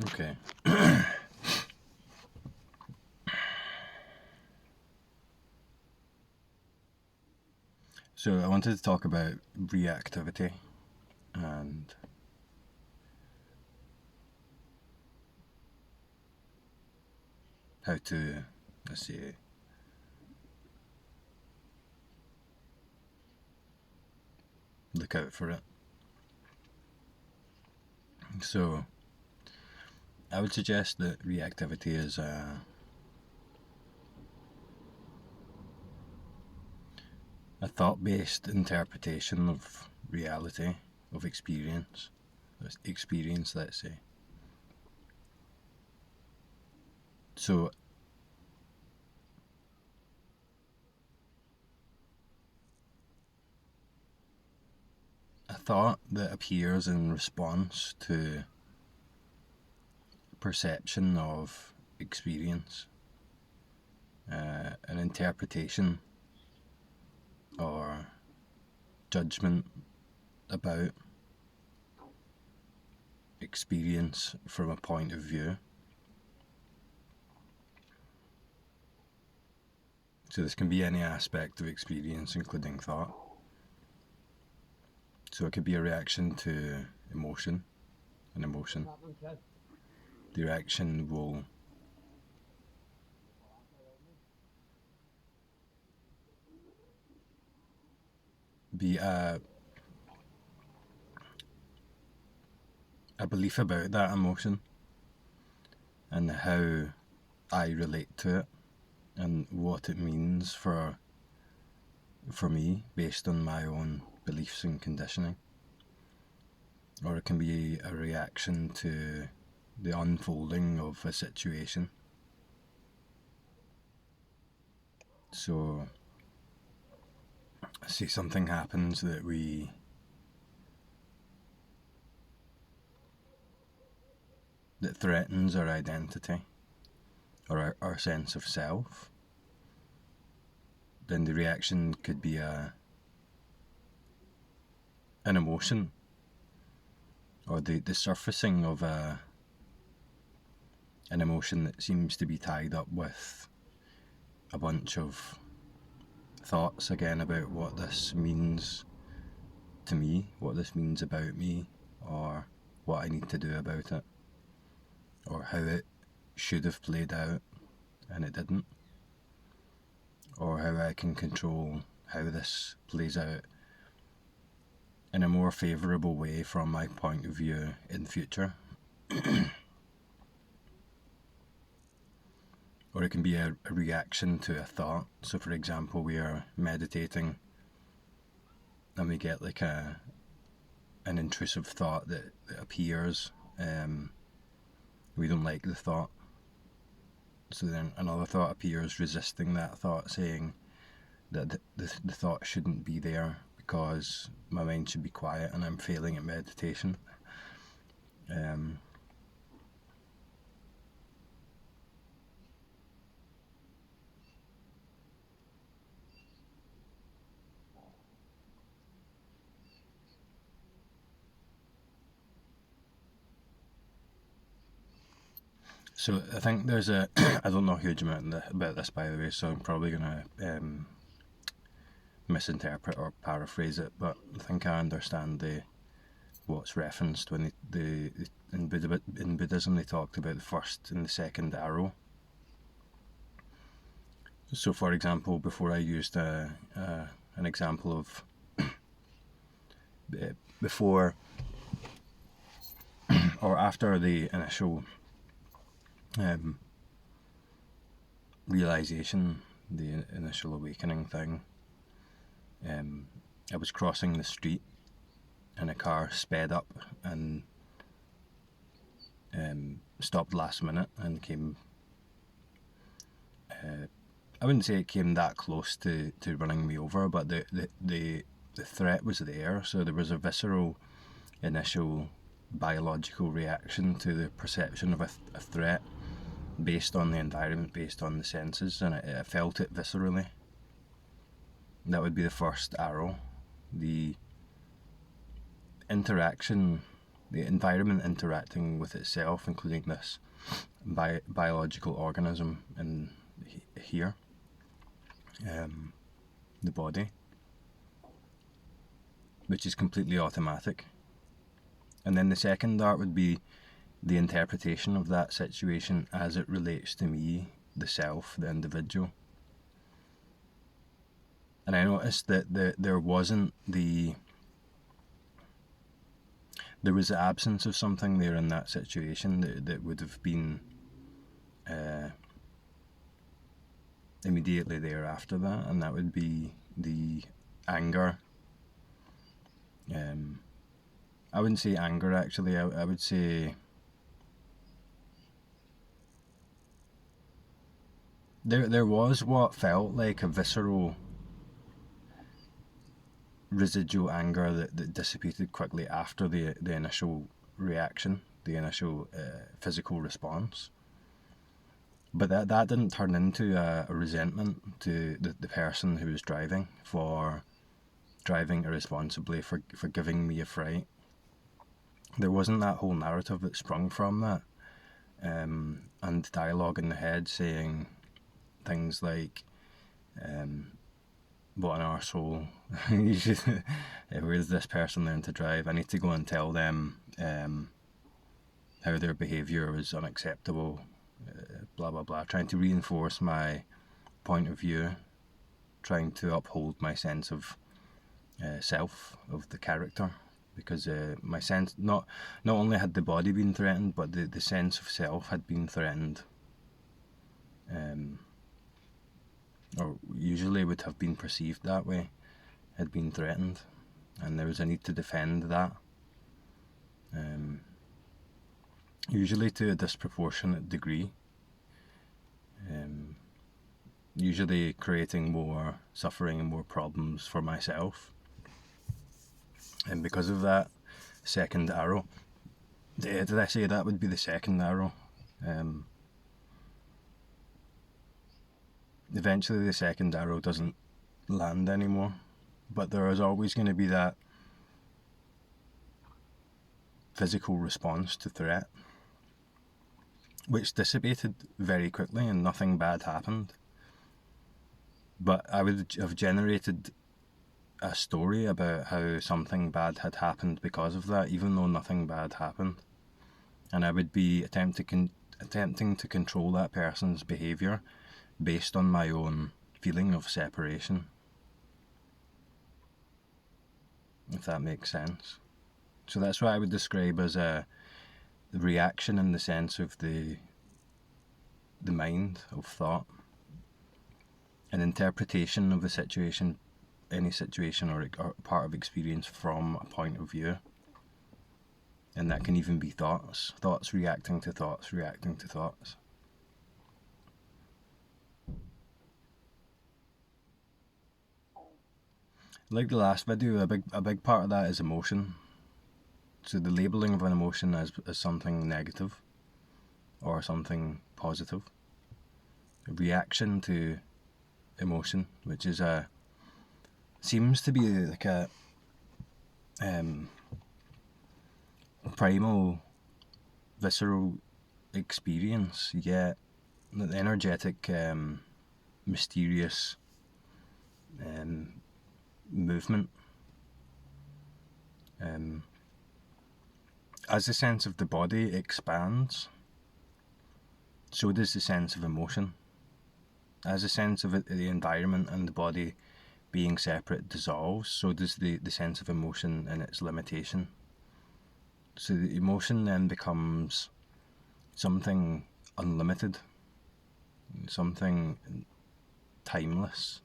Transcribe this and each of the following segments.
Okay. So I wanted to talk about reactivity and how to, let's say, look out for it. So I would suggest that reactivity is a thought-based interpretation of reality, of experience, let's say. So a thought that appears in response to perception of experience, an interpretation or judgment about experience from a point of view. So this can be any aspect of experience, including thought. So it could be a reaction to emotion, an emotion. The reaction will be a belief about that emotion and how I relate to it and what it means for me based on my own beliefs and conditioning. Or it can be a reaction to the unfolding of a situation. So, say something happens that threatens our identity or our sense of self, then the reaction could be an emotion or the surfacing of an emotion that seems to be tied up with a bunch of thoughts again about what this means to me, what this means about me, or what I need to do about it, or how it should have played out and it didn't, or how I can control how this plays out in a more favourable way from my point of view in future. Or it can be a reaction to a thought. So for example, we are meditating and we get like an intrusive thought that appears. We don't like the thought. So then another thought appears resisting that thought, saying that the thought shouldn't be there because my mind should be quiet and I'm failing at meditation. So I think there's I don't know a huge amount about this, by the way, so I'm probably going to misinterpret or paraphrase it, but I think I understand what's referenced when in Buddhism they talked about the first and the second arrow. So for example, before I used an example of before or after the initial realization, the initial awakening thing, I was crossing the street and a car sped up and stopped last minute and came, I wouldn't say it came that close to running me over, but the threat was there. So there was a visceral initial biological reaction to the perception of a threat based on the environment, based on the senses, and I felt it viscerally. That would be the first arrow. The interaction the environment interacting with itself, including this biological organism in here, the body, which is completely automatic. And then the second art would be the interpretation of that situation as it relates to me, the self, the individual. And I noticed that there wasn't there was the absence of something there in that situation that would have been immediately there after that, and that would be the anger. I wouldn't say anger, actually. I would say there was what felt like a visceral residual anger that dissipated quickly after the initial reaction, the initial physical response. But that didn't turn into a resentment to the person who was driving for driving irresponsibly, for giving me a fright. There wasn't that whole narrative that sprung from that, and dialogue in the head saying things like, what an arsehole, you should, where's this person learn to drive? I need to go and tell them how their behaviour was unacceptable, blah blah blah, trying to reinforce my point of view, trying to uphold my sense of self, of the character, because my sense, not only had the body been threatened, but the sense of self had been threatened, or usually would have been perceived that way, had been threatened, and there was a need to defend that, usually to a disproportionate degree, usually creating more suffering and more problems for myself. And because of that, second arrow, did I say that would be the second arrow? Eventually the second arrow doesn't land anymore, but there is always going to be that physical response to threat, which dissipated very quickly and nothing bad happened. But I would have generated a story about how something bad had happened because of that, even though nothing bad happened. And I would be attempting to control that person's behaviour based on my own feeling of separation, if that makes sense. So that's what I would describe as a reaction in the sense of the mind, of thought, an interpretation of the situation, any situation or part of experience from a point of view. And that can even be thoughts reacting to thoughts. Like the last video, a big part of that is emotion. So the labelling of an emotion as something negative or something positive. A reaction to emotion, which is seems to be like a primal, visceral experience, yet the energetic, mysterious movement. As the sense of the body expands, so does the sense of emotion. As the sense of the environment and the body being separate dissolves, so does the sense of emotion and its limitation. So the emotion then becomes something unlimited, something timeless,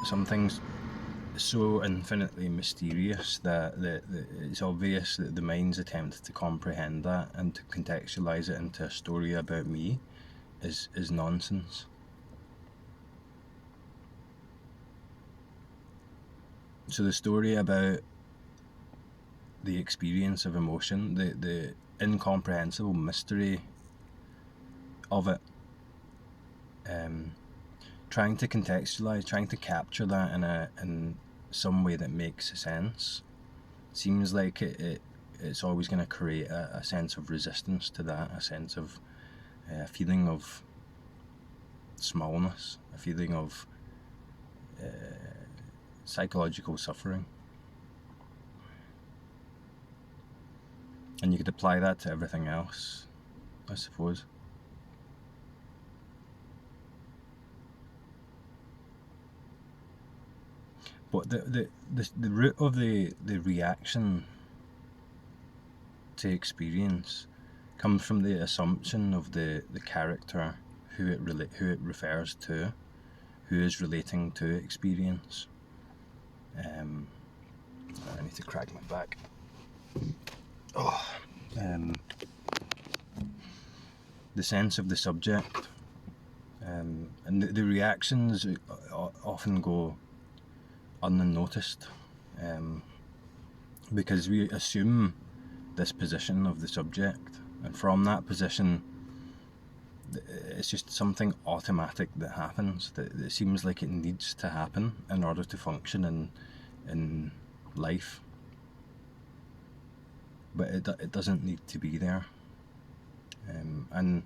something so infinitely mysterious that it's obvious that the mind's attempt to comprehend that and to contextualize it into a story about me is nonsense. So the story about the experience of emotion, the incomprehensible mystery of it, trying to contextualize, trying to capture that in some way that makes sense, seems like it's always going to create a sense of resistance to that, a sense of a feeling of smallness, a feeling of psychological suffering. And you could apply that to everything else, I suppose. But the root of the reaction to experience comes from the assumption of the character who it refers to, who is relating to experience. I need to crack my back. The sense of the subject, and the reactions often go unnoticed, because we assume this position of the subject, and from that position it's just something automatic that happens, that it seems like it needs to happen in order to function in life, but it doesn't need to be there. And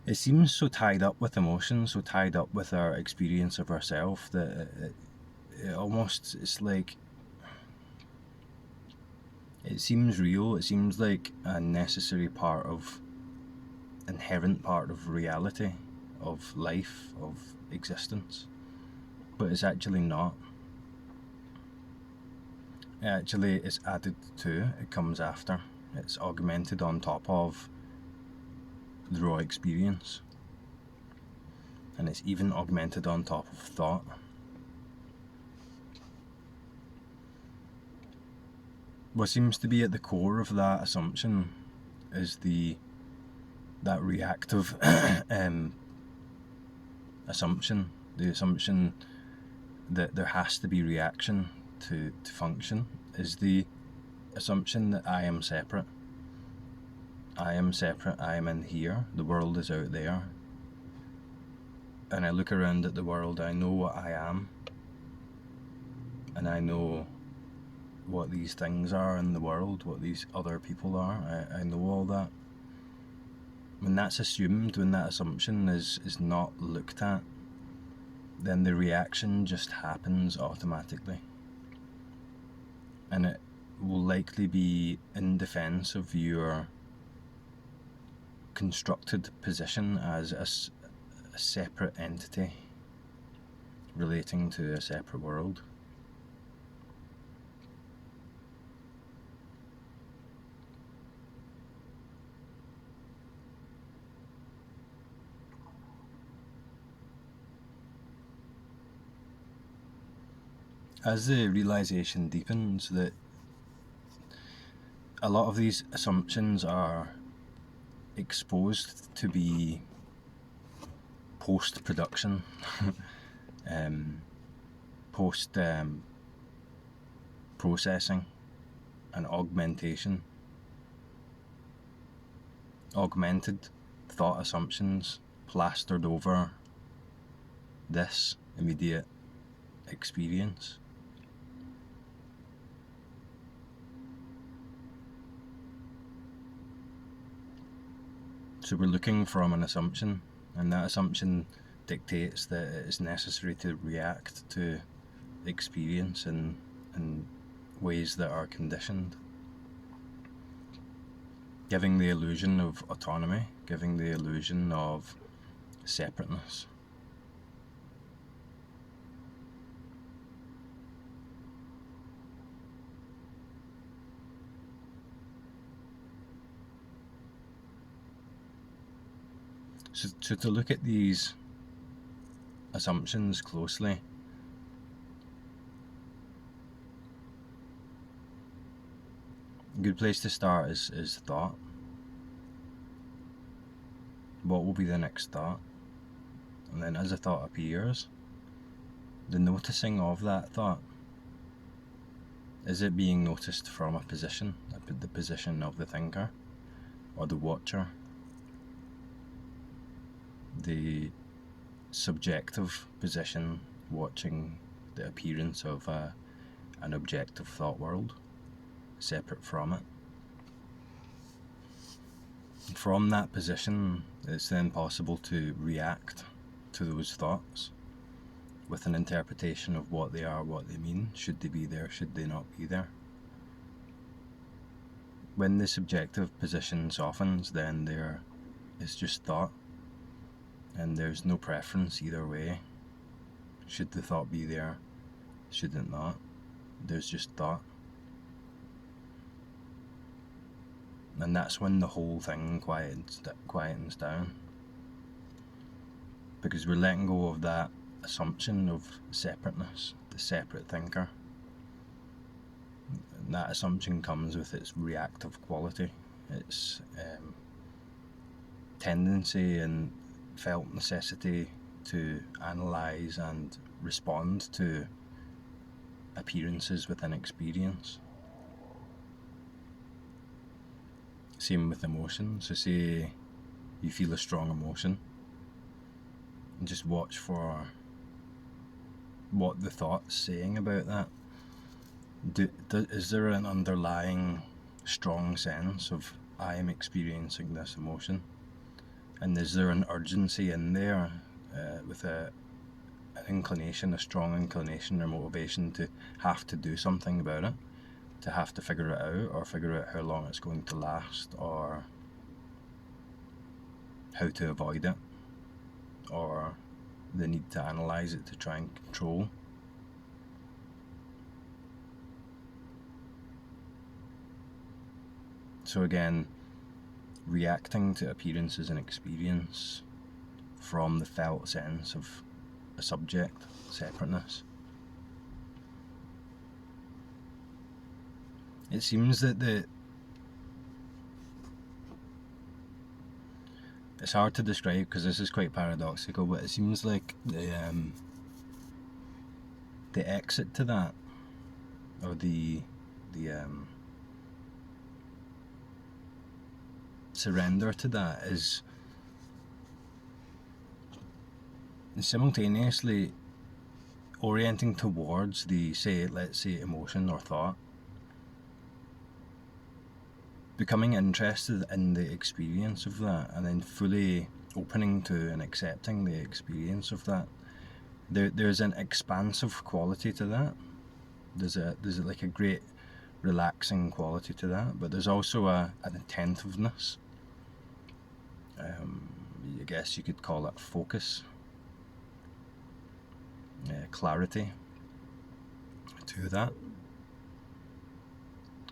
it seems so tied up with emotion, so tied up with our experience of ourselves, that it almost, it's like, it seems real, it seems like a necessary part of, inherent part of reality, of life, of existence, but it's actually not. Actually, it's added to, it comes after, it's augmented on top of the raw experience, and it's even augmented on top of thought. What seems to be at the core of that assumption is that reactive assumption, the assumption that there has to be reaction to function, is the assumption that I am separate. I am separate, I am in here, the world is out there. And I look around at the world, I know what I am, and I know what these things are in the world, what these other people are. I know all that. When that's assumed, when that assumption is not looked at, then the reaction just happens automatically. And it will likely be in defense of your constructed position as a separate entity relating to a separate world. As the realization deepens that a lot of these assumptions are exposed to be post-production, post-processing and augmentation, augmented thought assumptions plastered over this immediate experience. So we're looking from an assumption, and that assumption dictates that it is necessary to react to experience in ways that are conditioned, giving the illusion of autonomy, giving the illusion of separateness. So to look at these assumptions closely, a good place to start is thought. What will be the next thought? And then as a thought appears, the noticing of that thought. Is it being noticed from a position, the position of the thinker or the watcher, the subjective position watching the appearance of an objective thought world separate from it. From that position, it's then possible to react to those thoughts with an interpretation of what they are, what they mean, should they be there, should they not be there. When the subjective position softens, then there is just thought, and there's no preference either way. Should the thought be there, should it not? There's just thought. And that's when the whole thing quietens down. Because we're letting go of that assumption of separateness, the separate thinker. And that assumption comes with its reactive quality, its tendency and felt necessity to analyse and respond to appearances within experience. Same with emotion. So say you feel a strong emotion, and just watch for what the thought's saying about that. Is there an underlying strong sense of I am experiencing this emotion? And is there an urgency in there with an inclination, a strong inclination or motivation to have to do something about it? To have to figure it out, or figure out how long it's going to last, or how to avoid it, or the need to analyse it to try and control. So again, reacting to appearances and experience from the felt sense of a subject, separateness. It seems that it's hard to describe because this is quite paradoxical, but it seems like the exit to that, or the surrender to that, is simultaneously orienting towards the, let's say emotion or thought, becoming interested in the experience of that, and then fully opening to and accepting the experience of that. There's an expansive quality to that. There's like a great relaxing quality to that, but there's also an attentiveness. I guess you could call it focus, clarity to that,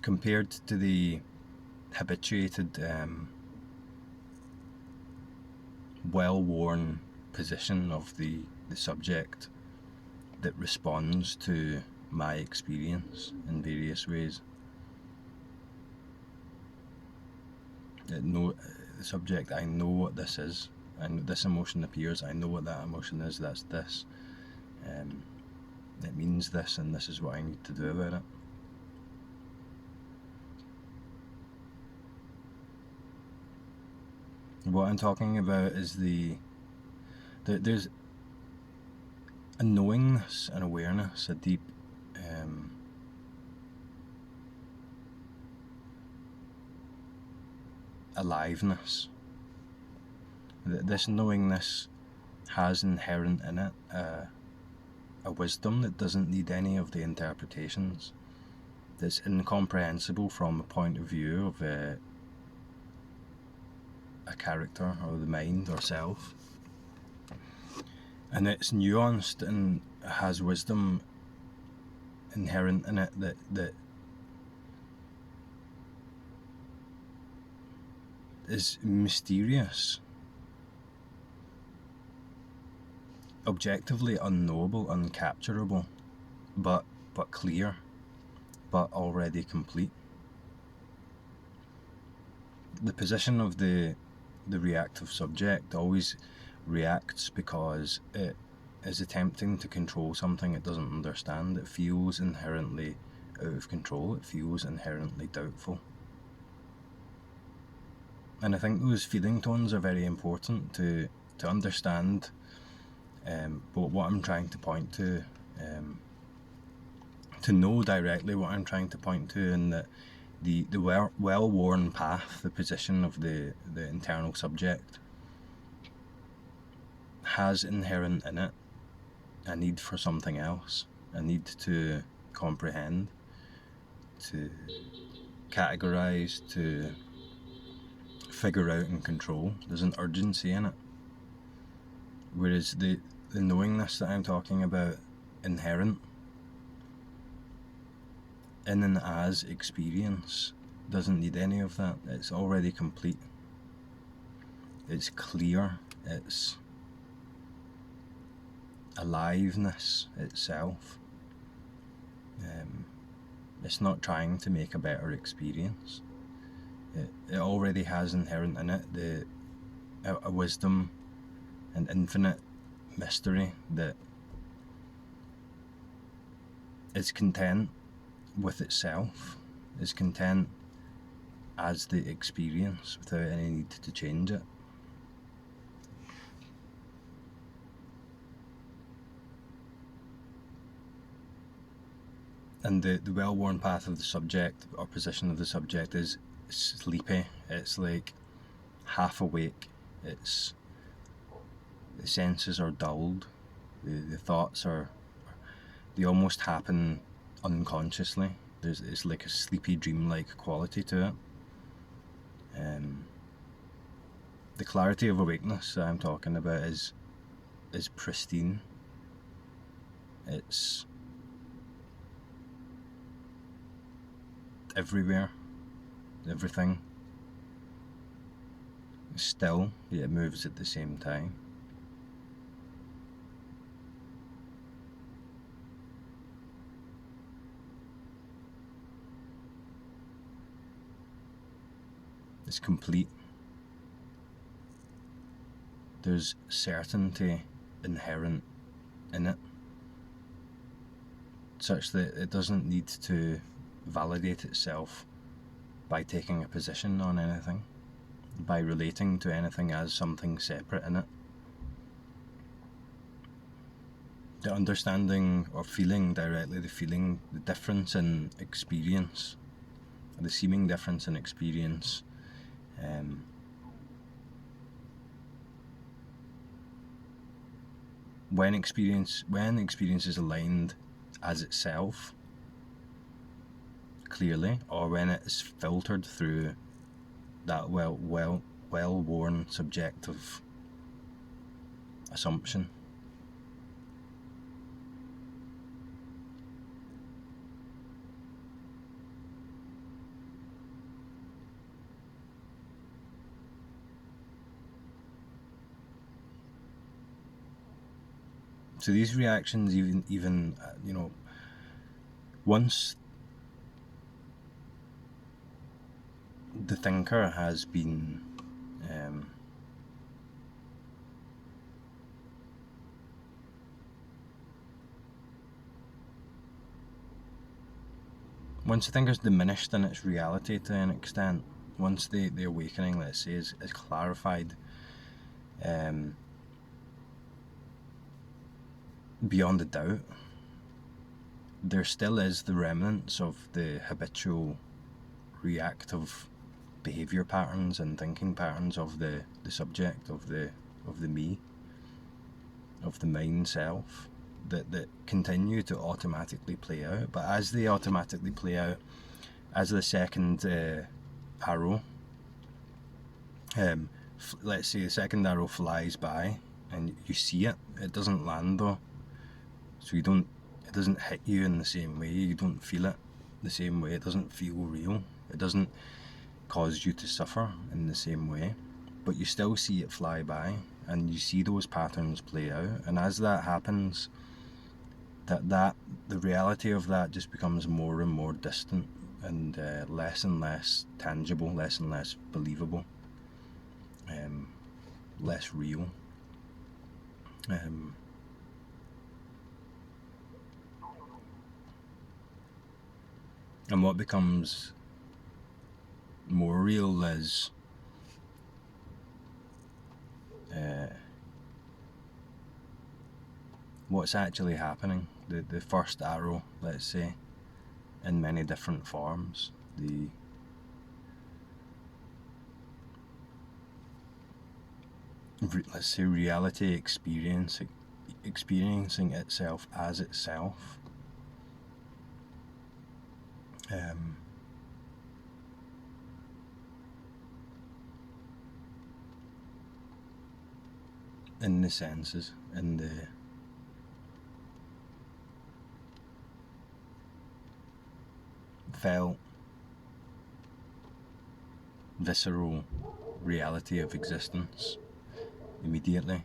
compared to the habituated, well-worn position of the subject that responds to my experience in various ways. The subject, I know what this is, and this emotion appears, I know what that emotion is, that's this. It means this, and this is what I need to do about it. What I'm talking about is there's a knowingness, an awareness, a deep aliveness. This knowingness has inherent in it a wisdom that doesn't need any of the interpretations, that's incomprehensible from a point of view of a character or the mind or self, and it's nuanced and has wisdom inherent in it that is mysterious, objectively unknowable, uncapturable, but clear, but already complete. The position of the reactive subject always reacts because it is attempting to control something it doesn't understand. It feels inherently out of control. It feels inherently doubtful. And I think those feeling tones are very important to understand But what I'm trying to point to know directly what I'm trying to point to, and that the well-worn path, the position of the internal subject, has inherent in it a need for something else, a need to comprehend, to categorize, to figure out and control. There's an urgency in it. Whereas the knowingness that I'm talking about, inherent in and as experience, doesn't need any of that. It's already complete. It's clear. It's aliveness itself. It's not trying to make a better experience. It already has inherent in it a wisdom, an infinite mystery that is content with itself, is content as the experience without any need to change it. And the well-worn path of the subject, or position of the subject, is sleepy. It's like half awake. The senses are dulled. The thoughts they almost happen unconsciously. It's like a sleepy, dreamlike quality to it. The clarity of awakeness that I'm talking about is pristine. It's everywhere, everything. Still, yet it moves at the same time. It's complete. There's certainty inherent in it, such that it doesn't need to validate itself by taking a position on anything, by relating to anything as something separate in it. The understanding or feeling directly, the difference in experience, the seeming difference in experience, when experience is aligned as itself clearly, or when it is filtered through that well-worn subjective assumption. So these reactions, even once the thinker has been once the thinker's diminished in its reality to an extent, once the awakening, let's say, is clarified beyond a doubt, there still is the remnants of the habitual reactive behaviour patterns and thinking patterns of the subject, of the me, of the mind self, that continue to automatically play out. But as they automatically play out, as the second arrow, let's say the second arrow flies by and you see it, it doesn't land though, so it doesn't hit you in the same way, you don't feel it the same way, it doesn't feel real, it doesn't cause you to suffer in the same way, but you still see it fly by and you see those patterns play out. And as that happens, that the reality of that just becomes more and more distant and less tangible, less and less believable, less real. And what becomes more real is what's actually happening. The first arrow, let's say, in many different forms. Let's say reality experiencing itself as itself. In the senses, in the felt, visceral reality of existence immediately.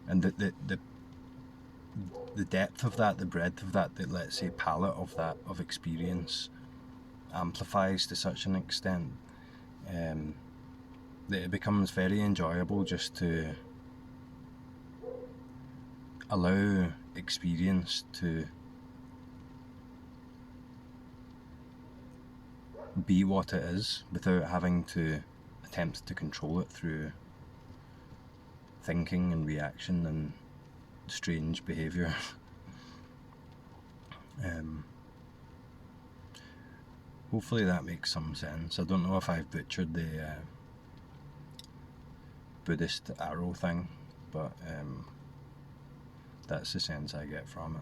And the depth of that, the breadth of that, let's say palette of that, of experience, amplifies to such an extent that it becomes very enjoyable just to allow experience to be what it is without having to attempt to control it through thinking and reaction and strange behaviour. Hopefully that makes some sense. I don't know if I've butchered the Buddhist arrow thing, but that's the sense I get from it.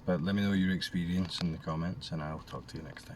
But let me know your experience in the comments, and I'll talk to you next time.